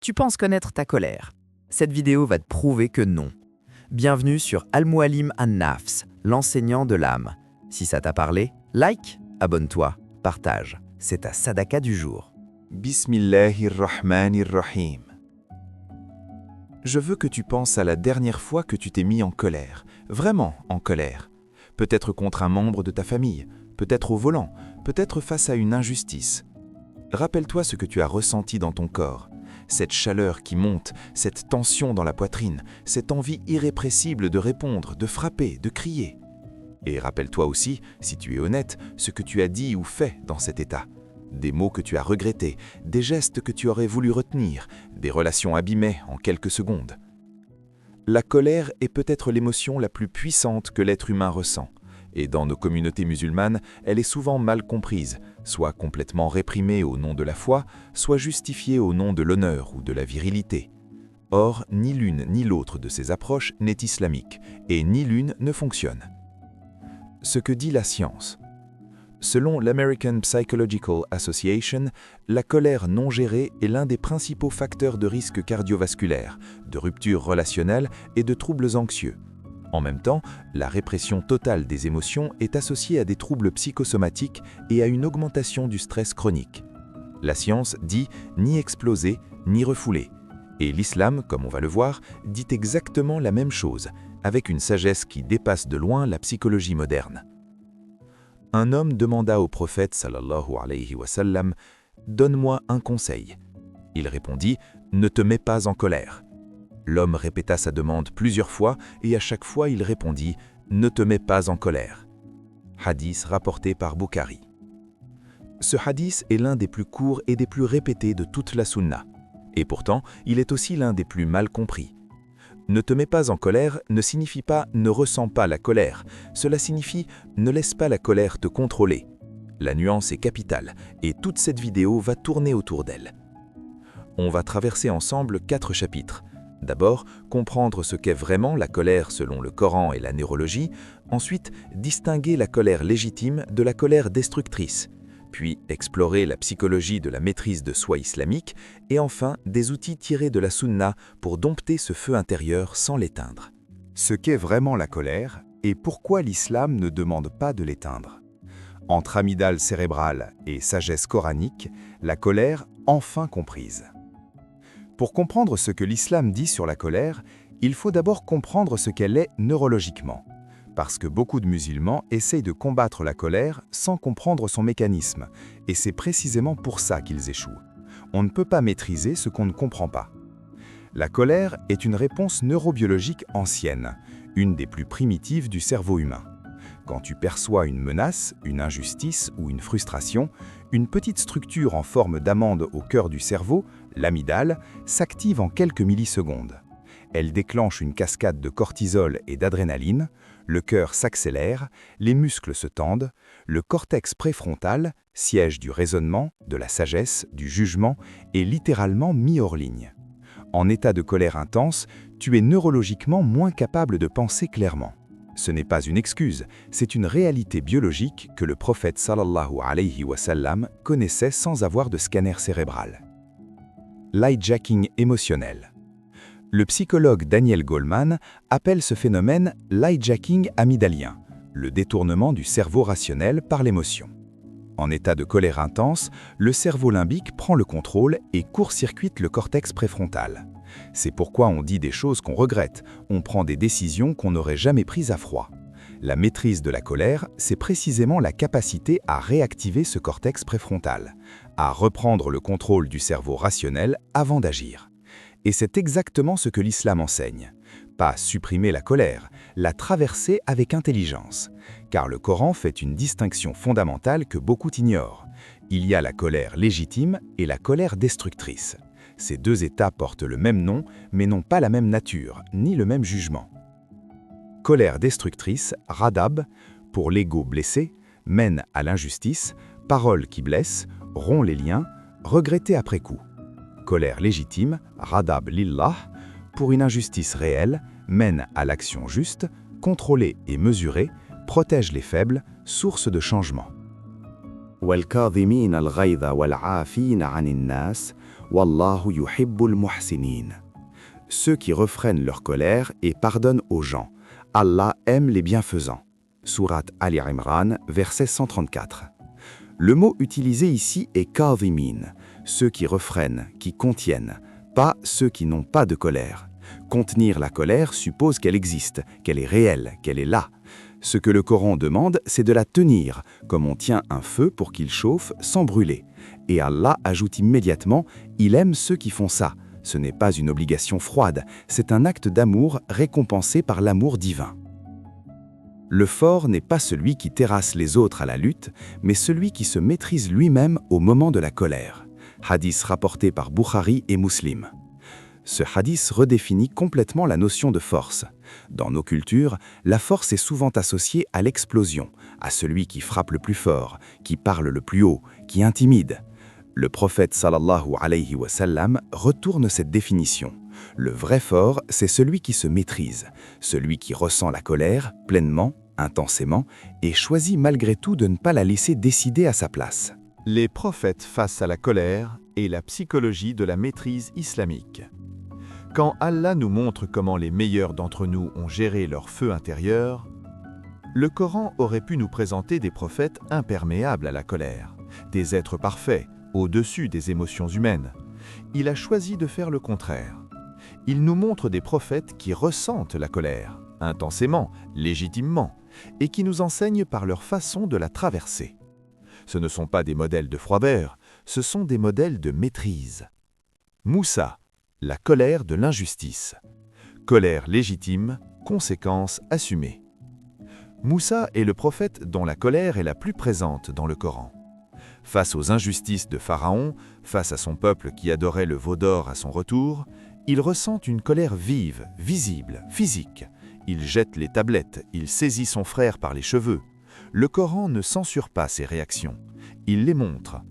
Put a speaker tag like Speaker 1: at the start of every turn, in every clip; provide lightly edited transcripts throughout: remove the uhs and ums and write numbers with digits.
Speaker 1: Tu penses connaître ta colère. Cette vidéo va te prouver que non. Bienvenue sur Al-Muallim An-Nafs, l'enseignant de l'âme. Si ça t'a parlé, like, abonne-toi, partage. C'est ta sadaka du jour.
Speaker 2: Bismillahirrahmanirrahim. Je veux que tu penses à la dernière fois que tu t'es mis en colère, vraiment en colère. Peut-être contre un membre de ta famille, peut-être au volant, peut-être face à une injustice. Rappelle-toi ce que tu as ressenti dans ton corps, cette chaleur qui monte, cette tension dans la poitrine, cette envie irrépressible de répondre, de frapper, de crier. Et rappelle-toi aussi, si tu es honnête, ce que tu as dit ou fait dans cet état. Des mots que tu as regrettés, des gestes que tu aurais voulu retenir, des relations abîmées en quelques secondes. La colère est peut-être l'émotion la plus puissante que l'être humain ressent. Et dans nos communautés musulmanes, elle est souvent mal comprise, soit complètement réprimée au nom de la foi, soit justifiée au nom de l'honneur ou de la virilité. Or, ni l'une ni l'autre de ces approches n'est islamique, et ni l'une ne fonctionne. Ce que dit la science. Selon l'American Psychological Association, la colère non gérée est l'un des principaux facteurs de risque cardiovasculaire, de ruptures relationnelles et de troubles anxieux. En même temps, la répression totale des émotions est associée à des troubles psychosomatiques et à une augmentation du stress chronique. La science dit ni exploser, ni refouler. Et l'islam, comme on va le voir, dit exactement la même chose, avec une sagesse qui dépasse de loin la psychologie moderne. Un homme demanda au prophète sallallahu alayhi wa sallam « Donne-moi un conseil ». Il répondit « Ne te mets pas en colère ». L'homme répéta sa demande plusieurs fois et à chaque fois il répondit « Ne te mets pas en colère ». Hadith rapporté par Bukhari. Ce hadith est l'un des plus courts et des plus répétés de toute la sunna. Et pourtant, il est aussi l'un des plus mal compris. Ne te mets pas en colère ne signifie pas ne ressens pas la colère. Cela signifie ne laisse pas la colère te contrôler. La nuance est capitale et toute cette vidéo va tourner autour d'elle. On va traverser ensemble 4 chapitres. D'abord, comprendre ce qu'est vraiment la colère selon le Coran et la neurologie. Ensuite, distinguer la colère légitime de la colère destructrice. Puis, explorer la psychologie de la maîtrise de soi islamique. Et enfin, des outils tirés de la sunna pour dompter ce feu intérieur sans l'éteindre.
Speaker 3: Ce qu'est vraiment la colère et pourquoi l'islam ne demande pas de l'éteindre. Entre amygdale cérébrale et sagesse coranique, la colère enfin comprise. Pour comprendre ce que l'islam dit sur la colère, il faut d'abord comprendre ce qu'elle est neurologiquement. Parce que beaucoup de musulmans essayent de combattre la colère sans comprendre son mécanisme, et c'est précisément pour ça qu'ils échouent. On ne peut pas maîtriser ce qu'on ne comprend pas. La colère est une réponse neurobiologique ancienne, une des plus primitives du cerveau humain. Quand tu perçois une menace, une injustice ou une frustration, une petite structure en forme d'amande au cœur du cerveau, l'amygdale, s'active en quelques millisecondes. Elle déclenche une cascade de cortisol et d'adrénaline, le cœur s'accélère, les muscles se tendent, le cortex préfrontal, siège du raisonnement, de la sagesse, du jugement, est littéralement mis hors ligne. En état de colère intense, tu es neurologiquement moins capable de penser clairement. Ce n'est pas une excuse, c'est une réalité biologique que le prophète sallallahu alayhi wa sallam connaissait sans avoir de scanner cérébral. L'hijacking émotionnel. Le psychologue Daniel Goleman appelle ce phénomène l'hijacking amygdalien, le détournement du cerveau rationnel par l'émotion. En état de colère intense, le cerveau limbique prend le contrôle et court-circuite le cortex préfrontal. C'est pourquoi on dit des choses qu'on regrette, on prend des décisions qu'on n'aurait jamais prises à froid. La maîtrise de la colère, c'est précisément la capacité à réactiver ce cortex préfrontal, à reprendre le contrôle du cerveau rationnel avant d'agir. Et c'est exactement ce que l'islam enseigne. Pas supprimer la colère, la traverser avec intelligence. Car le Coran fait une distinction fondamentale que beaucoup ignorent. Il y a la colère légitime et la colère destructrice. Ces deux états portent le même nom, mais n'ont pas la même nature, ni le même jugement. Colère destructrice, radab, pour l'ego blessé, mène à l'injustice, parole qui blesse, rompt les liens, regretté après coup. Colère légitime, radab lillah, pour une injustice réelle, mène à l'action juste, contrôlée et mesurée, protège les faibles, source de changement.
Speaker 4: والكاظمين الغيظ والعافين عن الناس
Speaker 3: Wallahu yuhibbul muhsinin. Ceux qui refrènent leur colère et pardonnent aux gens. Allah aime les bienfaisants. Sourate Ali Imran, verset 134. Le mot utilisé ici est kadhimin, ceux qui refrènent, qui contiennent, pas ceux qui n'ont pas de colère. Contenir la colère suppose qu'elle existe, qu'elle est réelle, qu'elle est là. Ce que le Coran demande, c'est de la tenir, comme on tient un feu pour qu'il chauffe sans brûler. Et Allah ajoute immédiatement « Il aime ceux qui font ça ». Ce n'est pas une obligation froide, c'est un acte d'amour récompensé par l'amour divin. Le fort n'est pas celui qui terrasse les autres à la lutte, mais celui qui se maîtrise lui-même au moment de la colère. Hadith rapporté par Bukhari et Muslim. Ce hadith redéfinit complètement la notion de force. Dans nos cultures, la force est souvent associée à l'explosion, à celui qui frappe le plus fort, qui parle le plus haut, qui intimide. Le prophète sallallahu alayhi wa sallam retourne cette définition. Le vrai fort, c'est celui qui se maîtrise, celui qui ressent la colère pleinement, intensément, et choisit malgré tout de ne pas la laisser décider à sa place.
Speaker 2: Les prophètes face à la colère et la psychologie de la maîtrise islamique. Quand Allah nous montre comment les meilleurs d'entre nous ont géré leur feu intérieur, le Coran aurait pu nous présenter des prophètes imperméables à la colère, des êtres parfaits, au-dessus des émotions humaines. Il a choisi de faire le contraire. Il nous montre des prophètes qui ressentent la colère, intensément, légitimement, et qui nous enseignent par leur façon de la traverser. Ce ne sont pas des modèles de froideur, ce sont des modèles de maîtrise. Moussa, la colère de l'injustice. Colère légitime, conséquence assumée. Moussa est le prophète dont la colère est la plus présente dans le Coran. Face aux injustices de Pharaon, face à son peuple qui adorait le veau d'or à son retour, il ressent une colère vive, visible, physique. Il jette les tablettes, il saisit son frère par les cheveux. Le Coran ne censure pas ses réactions, il les montre.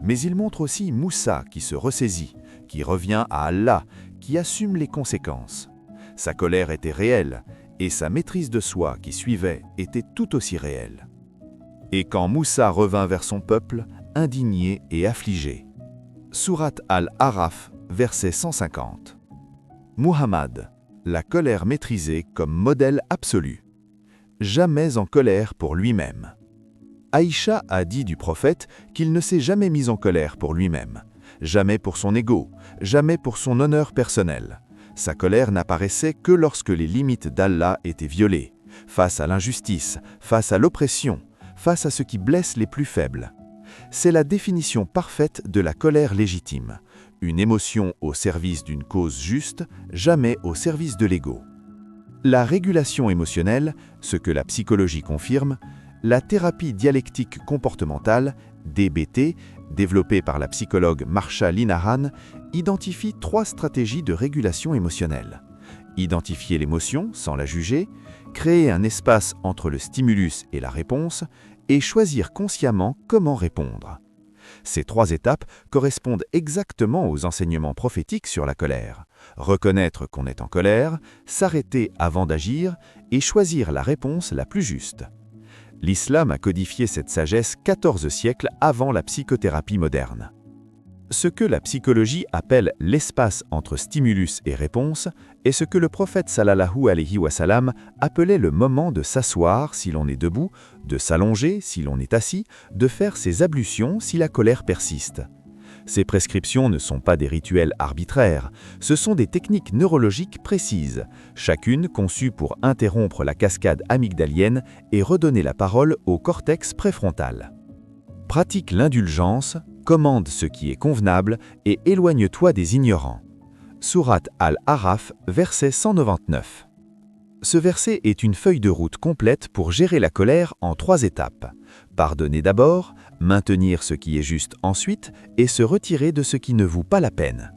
Speaker 2: Mais il montre aussi Moussa qui se ressaisit, qui revient à Allah, qui assume les conséquences. Sa colère était réelle, et sa maîtrise de soi qui suivait était tout aussi réelle. Et quand Moussa revint vers son peuple, indigné et affligé. Sourate Al-Araf, verset 150. Muhammad, la colère maîtrisée comme modèle absolu. Jamais en colère pour lui-même. Aïcha a dit du prophète qu'il ne s'est jamais mis en colère pour lui-même, jamais pour son ego, jamais pour son honneur personnel. Sa colère n'apparaissait que lorsque les limites d'Allah étaient violées, face à l'injustice, face à l'oppression, face à ce qui blesse les plus faibles. C'est la définition parfaite de la colère légitime, une émotion au service d'une cause juste, jamais au service de l'ego. La régulation émotionnelle, ce que la psychologie confirme, la thérapie dialectique comportementale, DBT, développée par la psychologue Marsha Linehan, identifie 3 stratégies de régulation émotionnelle. Identifier l'émotion sans la juger, créer un espace entre le stimulus et la réponse, et choisir consciemment comment répondre. Ces 3 étapes correspondent exactement aux enseignements prophétiques sur la colère. Reconnaître qu'on est en colère, s'arrêter avant d'agir et choisir la réponse la plus juste. L'islam a codifié cette sagesse 14 siècles avant la psychothérapie moderne. Ce que la psychologie appelle l'espace entre stimulus et réponse est ce que le prophète sallallahu alayhi wa sallam appelait le moment de s'asseoir si l'on est debout, de s'allonger si l'on est assis, de faire ses ablutions si la colère persiste. Ces prescriptions ne sont pas des rituels arbitraires, ce sont des techniques neurologiques précises, chacune conçue pour interrompre la cascade amygdalienne et redonner la parole au cortex préfrontal. Pratique l'indulgence, commande ce qui est convenable et éloigne-toi des ignorants. Sourate Al-Araf, verset 199. Ce verset est une feuille de route complète pour gérer la colère en 3 étapes. Pardonner d'abord, maintenir ce qui est juste ensuite et se retirer de ce qui ne vaut pas la peine.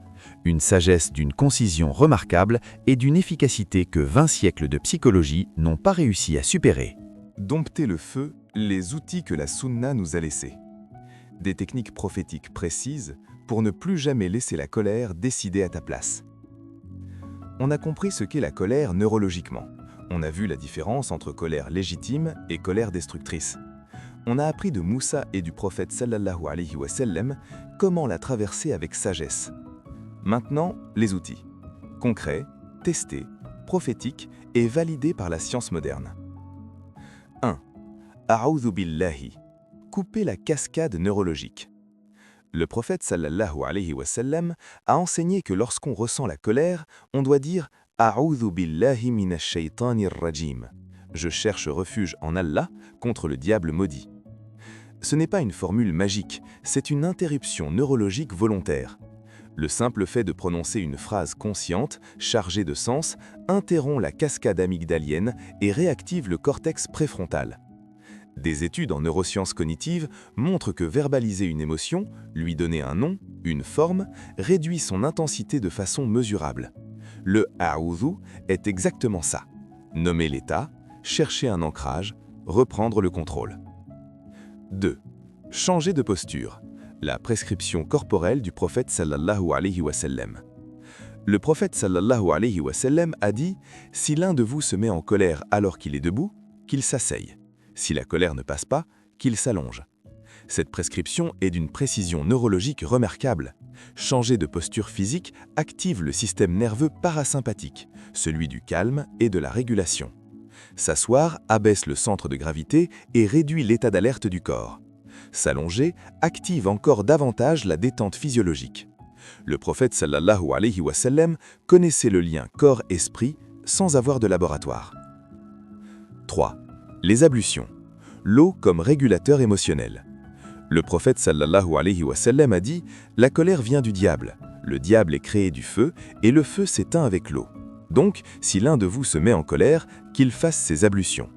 Speaker 2: Une sagesse d'une concision remarquable et d'une efficacité que 20 siècles de psychologie n'ont pas réussi à supérer.
Speaker 3: Dompter le feu, les outils que la Sunna nous a laissés. Des techniques prophétiques précises pour ne plus jamais laisser la colère décider à ta place. On a compris ce qu'est la colère neurologiquement. On a vu la différence entre colère légitime et colère destructrice.
Speaker 2: On a appris de Moussa et du prophète sallallahu alayhi wa sallam comment la traverser avec sagesse. Maintenant, les outils. Concrets, testés, prophétiques et validés par la science moderne. 1. A'oudhu billahi. Couper la cascade neurologique. Le prophète sallallahu alayhi wa sallam a enseigné que lorsqu'on ressent la colère, on doit dire « A'oudhu billahi minash shaytanir rajim ». Je cherche refuge en Allah contre le diable maudit. Ce n'est pas une formule magique, c'est une interruption neurologique volontaire. Le simple fait de prononcer une phrase consciente, chargée de sens, interrompt la cascade amygdalienne et réactive le cortex préfrontal. Des études en neurosciences cognitives montrent que verbaliser une émotion, lui donner un nom, une forme, réduit son intensité de façon mesurable. Le « a'oudhu » est exactement ça. Nommer l'état, chercher un ancrage, reprendre le contrôle. 2. Changer de posture. La prescription corporelle du prophète sallallahu alayhi wa sallam. Le prophète sallallahu alayhi wa sallam a dit « Si l'un de vous se met en colère alors qu'il est debout, qu'il s'asseye. Si la colère ne passe pas, qu'il s'allonge. » Cette prescription est d'une précision neurologique remarquable. Changer de posture physique active le système nerveux parasympathique, celui du calme et de la régulation. S'asseoir abaisse le centre de gravité et réduit l'état d'alerte du corps. S'allonger active encore davantage la détente physiologique. Le prophète sallallahu alayhi wa sallam connaissait le lien corps-esprit sans avoir de laboratoire. 3. Les ablutions. L'eau comme régulateur émotionnel. Le prophète sallallahu alayhi wa sallam a dit « La colère vient du diable. Le diable est créé du feu et le feu s'éteint avec l'eau. Donc, si l'un de vous se met en colère, qu'il fasse ses ablutions. »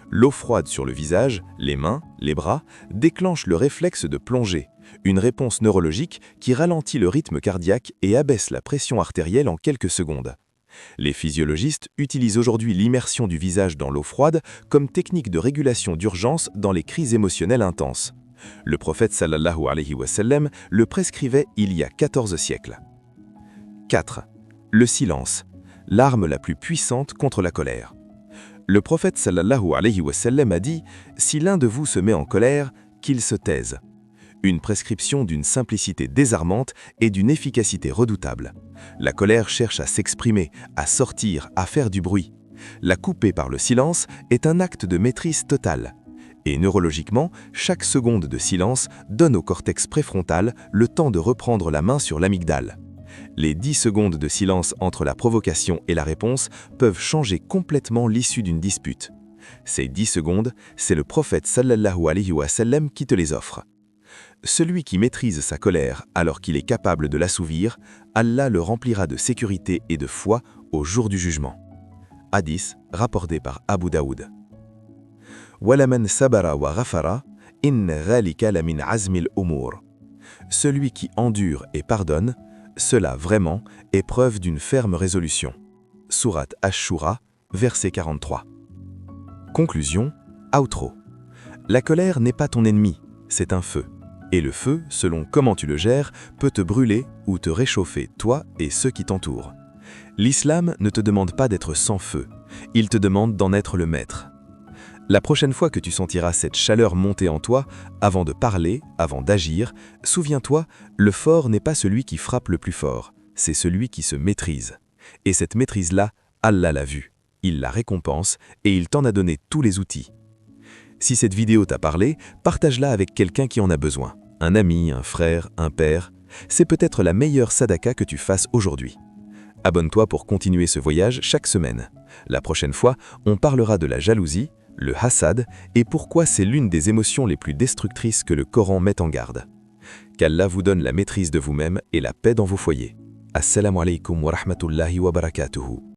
Speaker 2: L'eau froide sur le visage, les mains, les bras, déclenche le réflexe de plonger, une réponse neurologique qui ralentit le rythme cardiaque et abaisse la pression artérielle en quelques secondes. Les physiologistes utilisent aujourd'hui l'immersion du visage dans l'eau froide comme technique de régulation d'urgence dans les crises émotionnelles intenses. Le prophète sallallahu alayhi wa sallam le prescrivait il y a 14 siècles. 4. Le silence, l'arme la plus puissante contre la colère. Le prophète sallallahu alayhi wa sallam a dit « Si l'un de vous se met en colère, qu'il se taise ». Une prescription d'une simplicité désarmante et d'une efficacité redoutable. La colère cherche à s'exprimer, à sortir, à faire du bruit. La couper par le silence est un acte de maîtrise totale. Et neurologiquement, chaque seconde de silence donne au cortex préfrontal le temps de reprendre la main sur l'amygdale. Les 10 secondes de silence entre la provocation et la réponse peuvent changer complètement l'issue d'une dispute. Ces 10 secondes, c'est le prophète sallallahu alayhi wa sallam qui te les offre. Celui qui maîtrise sa colère alors qu'il est capable de l'assouvir, Allah le remplira de sécurité et de foi au jour du jugement. Hadith rapporté par Abu Daoud. Walaman sabara wa ghafara, inna dhalika la min azmil umur. Celui qui endure et pardonne, cela vraiment est preuve d'une ferme résolution. Sourate Ash-Shura, verset 43. Conclusion, outro. La colère n'est pas ton ennemi, c'est un feu. Et le feu, selon comment tu le gères, peut te brûler ou te réchauffer, toi et ceux qui t'entourent. L'islam ne te demande pas d'être sans feu, il te demande d'en être le maître. La prochaine fois que tu sentiras cette chaleur monter en toi, avant de parler, avant d'agir, souviens-toi, le fort n'est pas celui qui frappe le plus fort, c'est celui qui se maîtrise. Et cette maîtrise-là, Allah l'a vue, il la récompense et il t'en a donné tous les outils. Si cette vidéo t'a parlé, partage-la avec quelqu'un qui en a besoin. Un ami, un frère, un père. C'est peut-être la meilleure sadaka que tu fasses aujourd'hui. Abonne-toi pour continuer ce voyage chaque semaine. La prochaine fois, on parlera de la jalousie, le hasad et pourquoi c'est l'une des émotions les plus destructrices que le Coran met en garde. Qu'Allah vous donne la maîtrise de vous-même et la paix dans vos foyers. Assalamu alaikum wa rahmatullahi wa barakatuhu.